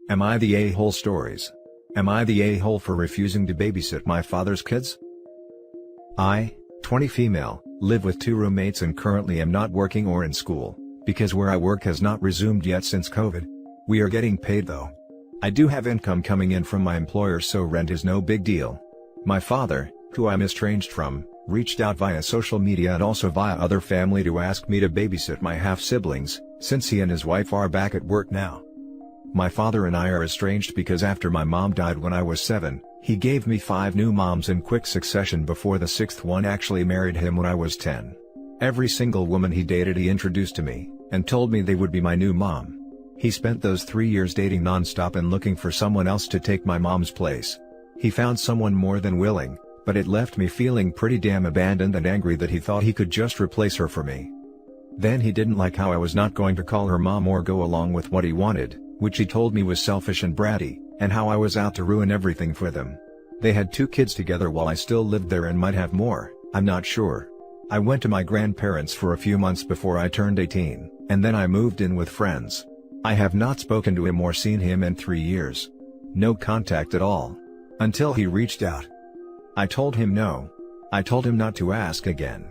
Am I the a-hole stories? Am I the a-hole for refusing to babysit my father's kids? I, 20 female, live with 2 roommates and currently am not working or in school, because where I work has not resumed yet since COVID. We are getting paid though. I do have income coming in from my employer, so rent is no big deal. My father, who I'm estranged from, reached out via social media and also via other family to ask me to babysit my half-siblings, since he and his wife are back at work now. My father and I are estranged because after my mom died when I was 7, he gave me 5 new moms in quick succession before the 6th one actually married him when I was 10. Every single woman he dated he introduced to me, and told me they would be my new mom. He spent those 3 years dating non-stop and looking for someone else to take my mom's place. He found someone more than willing, but it left me feeling pretty damn abandoned and angry that he thought he could just replace her for me. Then he didn't like how I was not going to call her mom or go along with what he wanted, which he told me was selfish and bratty, and how I was out to ruin everything for them. They had 2 kids together while I still lived there and might have more, I'm not sure. I went to my grandparents for a few months before I turned 18, and then I moved in with friends. I have not spoken to him or seen him in 3 years. No contact at all. Until he reached out. I told him no. I told him not to ask again.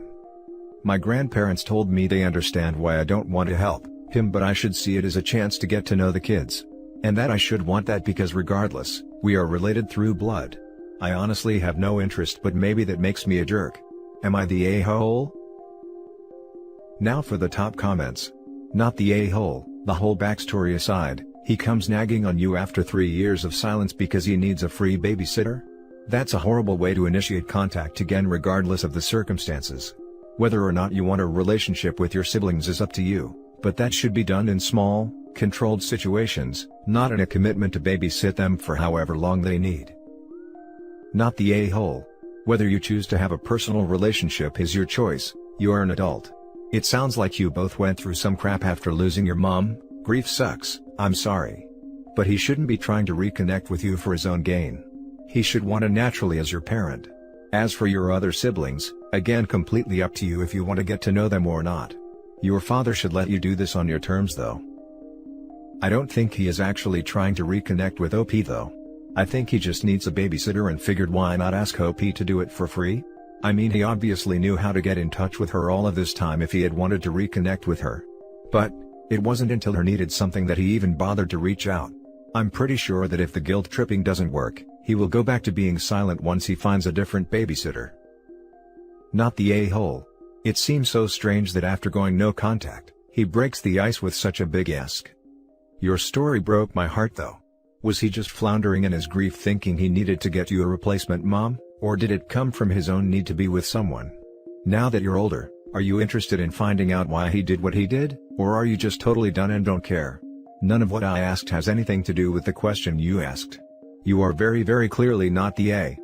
My grandparents told me they understand why I don't want to help him, but I should see it as a chance to get to know the kids. And that I should want that because regardless, we are related through blood. I honestly have no interest, but maybe that makes me a jerk. Am I the a-hole? Now for the top comments. Not the a-hole. The whole backstory aside, he comes nagging on you after 3 years of silence because he needs a free babysitter? That's a horrible way to initiate contact again, regardless of the circumstances. Whether or not you want a relationship with your siblings is up to you, but that should be done in small, controlled situations, not in a commitment to babysit them for however long they need. Not the a-hole. Whether you choose to have a personal relationship is your choice, you are an adult. It sounds like you both went through some crap after losing your mom. Grief sucks, I'm sorry. But he shouldn't be trying to reconnect with you for his own gain. He should want to naturally as your parent. As for your other siblings, again completely up to you if you want to get to know them or not. Your father should let you do this on your terms though. I don't think he is actually trying to reconnect with OP though. I think he just needs a babysitter and figured why not ask OP to do it for free? I mean, he obviously knew how to get in touch with her all of this time if he had wanted to reconnect with her. But it wasn't until her needed something that he even bothered to reach out. I'm pretty sure that if the guilt tripping doesn't work, he will go back to being silent once he finds a different babysitter. Not the a-hole. It seems so strange that after going no contact, he breaks the ice with such a big ask. Your story broke my heart though. Was he just floundering in his grief thinking he needed to get you a replacement mom, or did it come from his own need to be with someone? Now that you're older, are you interested in finding out why he did what he did, or are you just totally done and don't care? None of what I asked has anything to do with the question you asked. You are very clearly not the A.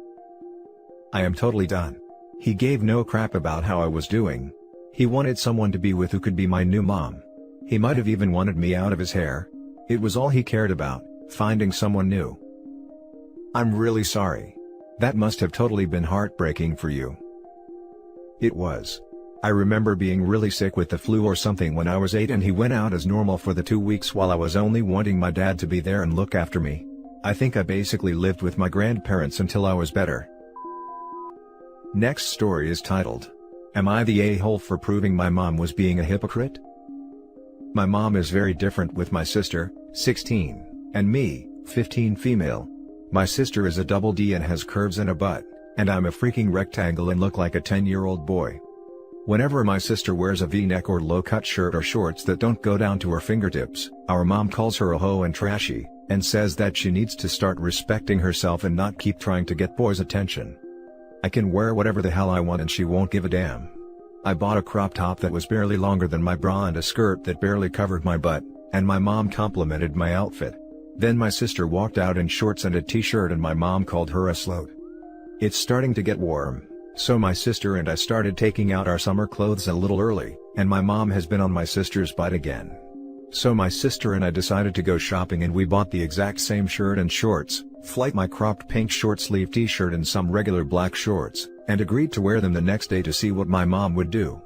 I am totally done. He gave no crap about how I was doing. He wanted someone to be with who could be my new mom. He might have even wanted me out of his hair. It was all he cared about, finding someone new. I'm really sorry. That must have totally been heartbreaking for you. It was. I remember being really sick with the flu or something when I was 8 and he went out as normal for the 2 weeks while I was only wanting my dad to be there and look after me. I think I basically lived with my grandparents until I was better. Next story is titled, Am I the a-hole for proving my mom was being a hypocrite? My mom is very different with my sister, 16, and me, 15 female. My sister is a double D and has curves and a butt, and I'm a freaking rectangle and look like a 10-year-old boy. Whenever my sister wears a V-neck or low-cut shirt or shorts that don't go down to her fingertips, our mom calls her a hoe and trashy, and says that she needs to start respecting herself and not keep trying to get boys' attention. I can wear whatever the hell I want and she won't give a damn. I bought a crop top that was barely longer than my bra and a skirt that barely covered my butt, and my mom complimented my outfit. Then my sister walked out in shorts and a t-shirt and my mom called her a slope. It's starting to get warm, so my sister and I started taking out our summer clothes a little early, and my mom has been on my sister's butt again. So my sister and I decided to go shopping and we bought the exact same shirt and shorts, my cropped pink short sleeve t-shirt and some regular black shorts, and agreed to wear them the next day to see what my mom would do.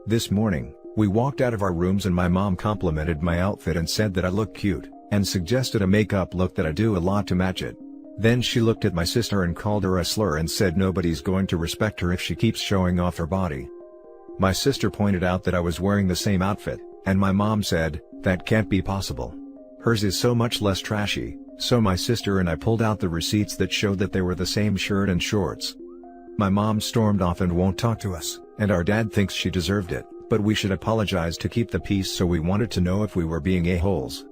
This morning, we walked out of our rooms and my mom complimented my outfit and said that I look cute, and suggested a makeup look that I do a lot to match it. Then she looked at my sister and called her a slur and said nobody's going to respect her if she keeps showing off her body. My sister pointed out that I was wearing the same outfit, and my mom said, "That can't be possible. Hers is so much less trashy," so my sister and I pulled out the receipts that showed that they were the same shirt and shorts. My mom stormed off and won't talk to us, and our dad thinks she deserved it, but we should apologize to keep the peace, so we wanted to know if we were being a-holes.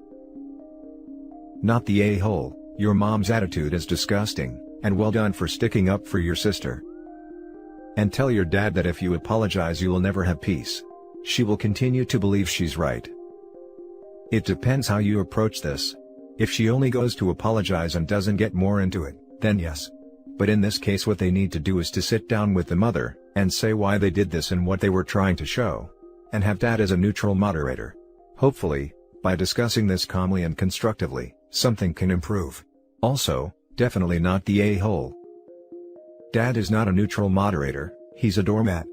Not the a-hole. Your mom's attitude is disgusting, and well done for sticking up for your sister. And tell your dad that if you apologize you will never have peace. She will continue to believe she's right. It depends how you approach this. If she only goes to apologize and doesn't get more into it, then yes. But in this case what they need to do is to sit down with the mother, and say why they did this and what they were trying to show. And have dad as a neutral moderator. Hopefully, by discussing this calmly and constructively, something can improve. Also, definitely not the a-hole. Dad is not a neutral moderator, he's a doormat.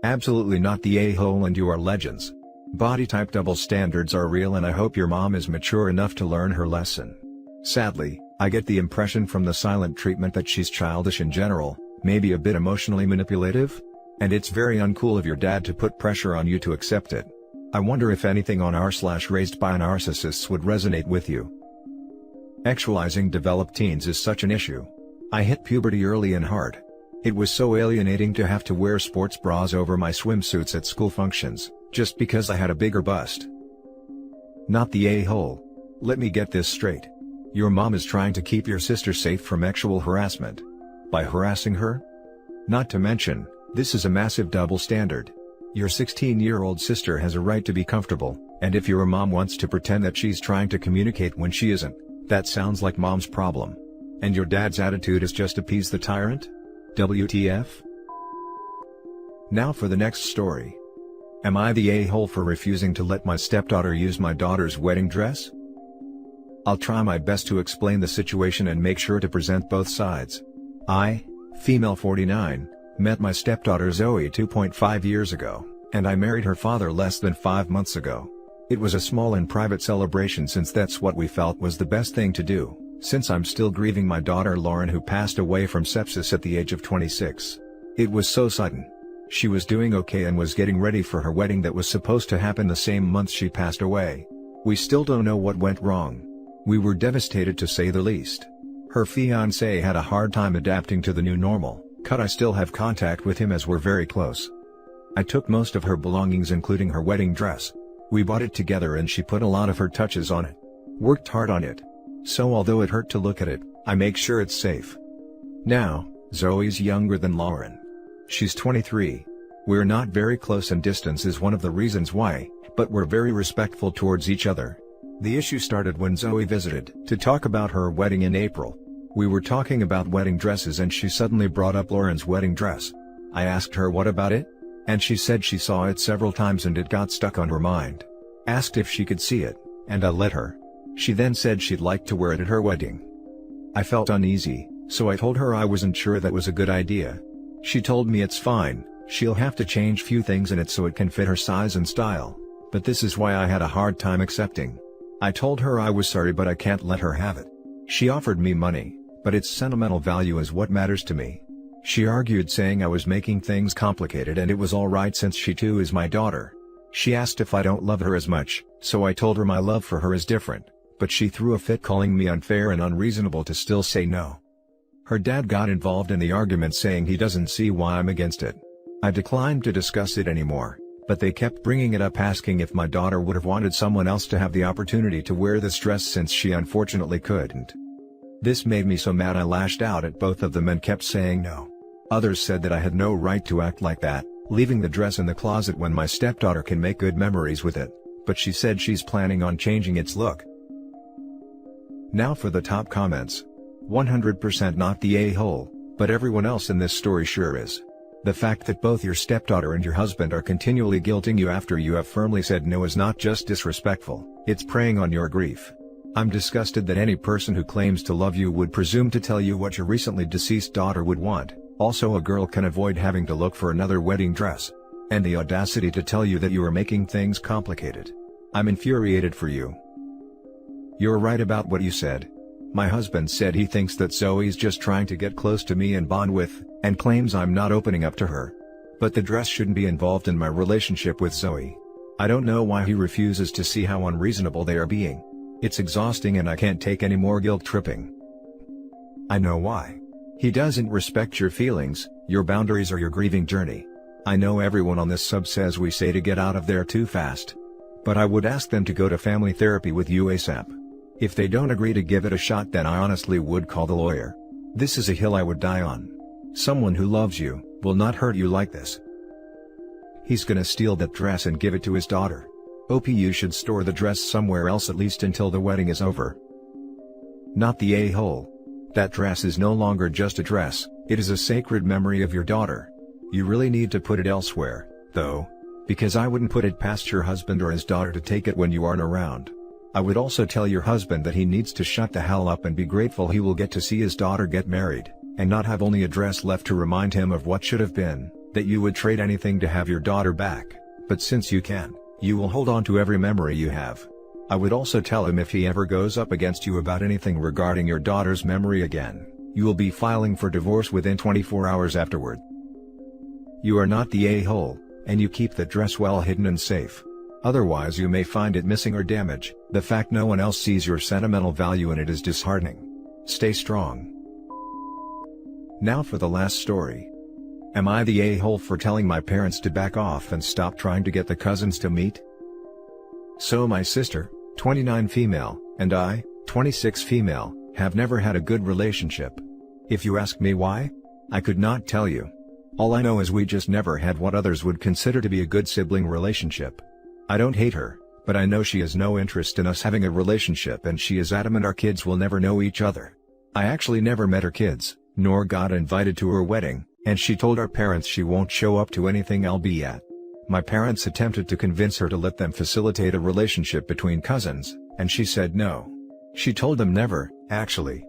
Absolutely not the a-hole, and you are legends. Body type double standards are real, and I hope your mom is mature enough to learn her lesson. Sadly, I get the impression from the silent treatment that she's childish in general, maybe a bit emotionally manipulative? And it's very uncool of your dad to put pressure on you to accept it. I wonder if anything on r/raised by narcissists would resonate with you. Actualizing developed teens is such an issue. I hit puberty early and hard. It was so alienating to have to wear sports bras over my swimsuits at school functions, just because I had a bigger bust. Not the a-hole. Let me get this straight. Your mom is trying to keep your sister safe from sexual harassment. By harassing her? Not to mention, this is a massive double standard. Your 16-year-old sister has a right to be comfortable, and if your mom wants to pretend that she's trying to communicate when she isn't, that sounds like mom's problem. And your dad's attitude is just appease the tyrant? WTF? Now for the next story. Am I the a-hole for refusing to let my stepdaughter use my daughter's wedding dress? I'll try my best to explain the situation and make sure to present both sides. I, female 49, met my stepdaughter Zoe 2.5 years ago, and I married her father less than 5 months ago. It was a small and private celebration since that's what we felt was the best thing to do, since I'm still grieving my daughter Lauren, who passed away from sepsis at the age of 26. It was so sudden. She was doing okay and was getting ready for her wedding that was supposed to happen the same month she passed away. We still don't know what went wrong. We were devastated, to say the least. Her fiancé had a hard time adapting to the new normal, but I still have contact with him as we're very close. I took most of her belongings, including her wedding dress. We bought it together and she put a lot of her touches on it. Worked hard on it. So although it hurt to look at it, I make sure it's safe. Now, Zoe's younger than Lauren. She's 23. We're not very close and distance is one of the reasons why, but we're very respectful towards each other. The issue started when Zoe visited to talk about her wedding in April. We were talking about wedding dresses and she suddenly brought up Lauren's wedding dress. I asked her what about it? And she said she saw it several times and it got stuck on her mind. Asked if she could see it, and I let her. She then said she'd like to wear it at her wedding. I felt uneasy, so I told her I wasn't sure that was a good idea. She told me it's fine, she'll have to change few things in it so it can fit her size and style, but this is why I had a hard time accepting. I told her I was sorry but I can't let her have it. She offered me money, but its sentimental value is what matters to me. She argued, saying I was making things complicated and it was alright since she too is my daughter. She asked if I don't love her as much, so I told her my love for her is different, but she threw a fit, calling me unfair and unreasonable to still say no. Her dad got involved in the argument, saying he doesn't see why I'm against it. I declined to discuss it anymore, but they kept bringing it up, asking if my daughter would have wanted someone else to have the opportunity to wear this dress since she unfortunately couldn't. This made me so mad I lashed out at both of them and kept saying no. Others said that I had no right to act like that, leaving the dress in the closet when my stepdaughter can make good memories with it, but she said she's planning on changing its look. Now for the top comments. 100% not the a-hole, but everyone else in this story sure is. The fact that both your stepdaughter and your husband are continually guilting you after you have firmly said no is not just disrespectful, it's preying on your grief. I'm disgusted that any person who claims to love you would presume to tell you what your recently deceased daughter would want. Also, a girl can avoid having to look for another wedding dress. And the audacity to tell you that you are making things complicated. I'm infuriated for you. You're right about what you said. My husband said he thinks that Zoe's just trying to get close to me and bond with, and claims I'm not opening up to her. But the dress shouldn't be involved in my relationship with Zoe. I don't know why he refuses to see how unreasonable they are being. It's exhausting and I can't take any more guilt tripping. I know why. He doesn't respect your feelings, your boundaries or your grieving journey. I know everyone on this sub says we say to get out of there too fast. But I would ask them to go to family therapy with you ASAP. If they don't agree to give it a shot, then I honestly would call the lawyer. This is a hill I would die on. Someone who loves you will not hurt you like this. He's gonna steal that dress and give it to his daughter. OP, you should store the dress somewhere else at least until the wedding is over. Not the a-hole. That dress is no longer just a dress, it is a sacred memory of your daughter. You really need to put it elsewhere, though, because I wouldn't put it past your husband or his daughter to take it when you aren't around. I would also tell your husband that he needs to shut the hell up and be grateful he will get to see his daughter get married, and not have only a dress left to remind him of what should have been, that you would trade anything to have your daughter back, but since you can, you will hold on to every memory you have. I would also tell him if he ever goes up against you about anything regarding your daughter's memory again, you will be filing for divorce within 24 hours afterward. You are not the a-hole, and you keep the dress well hidden and safe. Otherwise you may find it missing or damaged. The fact no one else sees your sentimental value in it is disheartening. Stay strong. Now for the last story. Am I the a-hole for telling my parents to back off and stop trying to get the cousins to meet? So my sister, 29 female, and I, 26 female, have never had a good relationship. If you ask me why, I could not tell you. All I know is we just never had what others would consider to be a good sibling relationship. I don't hate her, but I know she has no interest in us having a relationship and she is adamant our kids will never know each other. I actually never met her kids, nor got invited to her wedding, and she told our parents she won't show up to anything I'll be at. My parents attempted to convince her to let them facilitate a relationship between cousins, and she said no. She told them never, actually.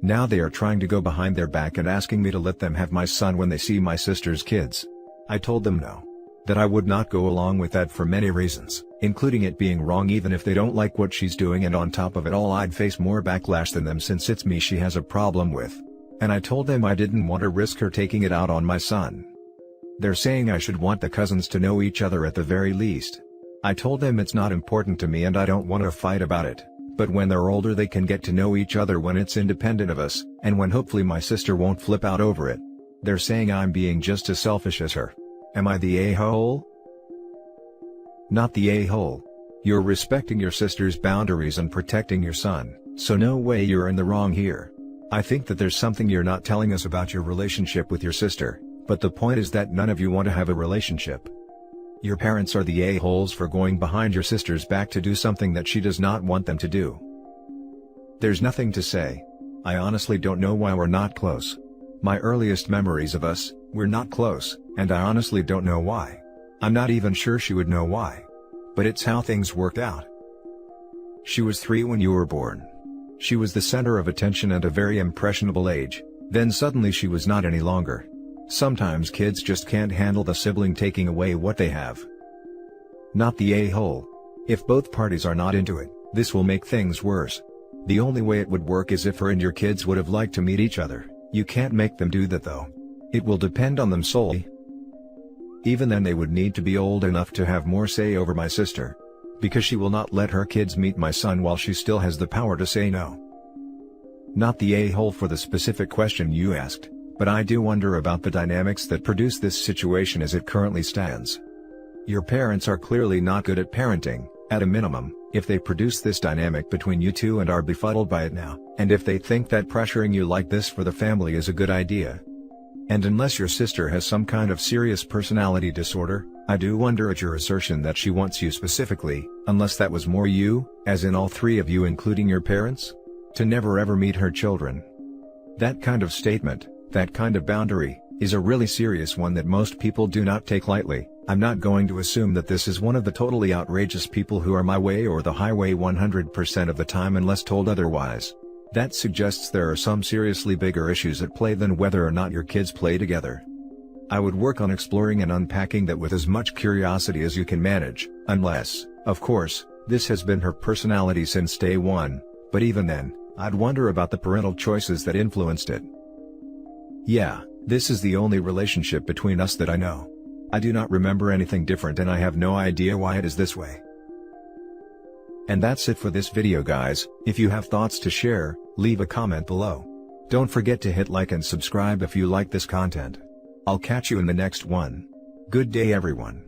Now they are trying to go behind their back and asking me to let them have my son when they see my sister's kids. I told them no. That I would not go along with that for many reasons, including it being wrong even if they don't like what she's doing, and on top of it all I'd face more backlash than them since it's me she has a problem with. And I told them I didn't want to risk her taking it out on my son. They're saying I should want the cousins to know each other at the very least. I told them it's not important to me and I don't want to fight about it, but when they're older they can get to know each other when it's independent of us, and when hopefully my sister won't flip out over it. They're saying I'm being just as selfish as her. Am I the a-hole? Not the a-hole. You're respecting your sister's boundaries and protecting your son, so no way you're in the wrong here. I think that there's something you're not telling us about your relationship with your sister, but the point is that none of you want to have a relationship. Your parents are the a-holes for going behind your sister's back to do something that she does not want them to do. There's nothing to say. I honestly don't know why we're not close. My earliest memories of us, we're not close, and I honestly don't know why. I'm not even sure she would know why. But it's how things worked out. She was 3 when you were born. She was the center of attention at a very impressionable age, then suddenly she was not any longer. Sometimes kids just can't handle the sibling taking away what they have. Not the a-hole. If both parties are not into it, this will make things worse. The only way it would work is if her and your kids would have liked to meet each other. You can't make them do that though. It will depend on them solely. Even then they would need to be old enough to have more say over my sister. Because she will not let her kids meet my son while she still has the power to say no. Not the a-hole for the specific question you asked, but I do wonder about the dynamics that produce this situation as it currently stands. Your parents are clearly not good at parenting, at a minimum, if they produce this dynamic between you two and are befuddled by it now, and if they think that pressuring you like this for the family is a good idea. And unless your sister has some kind of serious personality disorder, I do wonder at your assertion that she wants you specifically, unless that was more you, as in all 3 of you including your parents, to never ever meet her children. That kind of statement, that kind of boundary, is a really serious one that most people do not take lightly. I'm not going to assume that this is one of the totally outrageous people who are my way or the highway 100% of the time unless told otherwise. That suggests there are some seriously bigger issues at play than whether or not your kids play together. I would work on exploring and unpacking that with as much curiosity as you can manage, unless, of course, This has been her personality since day one, but even then, I'd wonder about the parental choices that influenced it. Yeah, this is the only relationship between us that I know. I do not remember anything different and I have no idea why it is this way. And that's it for this video guys. If you have thoughts to share, leave a comment below. Don't forget to hit like and subscribe if you like this content. I'll catch you in the next one. Good day everyone.